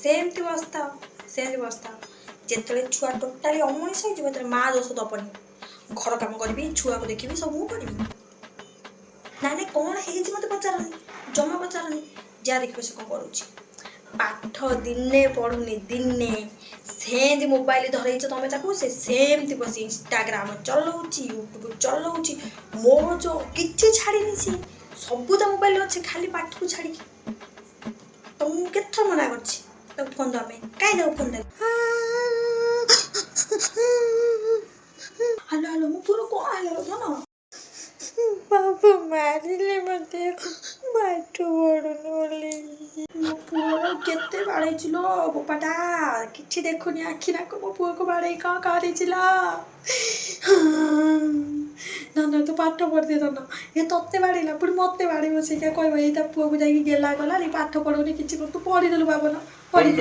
ସେମିତି ବସିଥାଅ ଯେତେବେଳେ ଛୁଆ ଟୋଟାଲି ଅମଣିଷ ହେଇଯିବ ସେତେବେଳେ ମା ଦୋଷ ଦବନି। ଘର କାମ କରିବି, ଛୁଆକୁ ଦେଖିବି, ସବୁ ମୁଁ କରିବି। ନାଇଁ କ'ଣ ହେଇଛି ମୋତେ ପଚାରନି, ଜମା ପଚାରନି। ଯାହା ଦେଖିବ ସେ କ'ଣ କରୁଛି। ପାଠ ଦିନେ ପଢ଼ୁନି, ଦିନେ ସେମିତି ମୋବାଇଲ ଧରେଇଛ ତମେ ତାକୁ, ସେ ସେମିତି ବସି ଇନଷ୍ଟାଗ୍ରାମ ଚଲଉଛି, ୟୁଟ୍ୟୁବ ଚଲଉଛି, ମୋଜ କିଛି ଛାଡ଼ିନି। ସେ ସବୁ ତା ମୋବାଇଲରେ ଅଛି, ଖାଲି ପାଠକୁ ଛାଡ଼ିକି। ତ ମୁଁ କେତେଥର ମନା କରିଛି ତାକୁ ଫୋନ୍ ଦେବା ପାଇଁ, କାହିଁ ତାକୁ ଫୋନ୍ ଦେଲା? ହ୍ୟାଲୋ ମୋ ପୁଅର କ'ଣ ହେଲା ଧନ? ବାବା ମାରିଲେ ମୋତେ, ପାଠ ପଢ଼ୁନି ବୋଲି। ମୋ ପୁଅ କେତେ ବାଡ଼େଇଛି ଲୋ ବୋପାଟା, କିଛି ଦେଖୁନି ଆଖି ନାକ। ମୋ ପୁଅକୁ ବାଡ଼େଇ କ'ଣ କରିଛି ଲୋ? ଧନ ତୁ ପାଠ ପଢ଼ିଦେ ଧନ। ଏ ତତେ ବାଡ଼େଇଲା ପୁଣି ମୋତେ ବାଡ଼େଇବ, ସେଇଟା କହିବ ଏଇ ତା ପୁଅକୁ ଯାଇକି ଗେଲା ଗଲାନି, ପାଠ ପଢ଼ଉନି କିଛି ତୁ ପଢ଼ିଦେଲୁ ବାବନ ପଢ଼ି।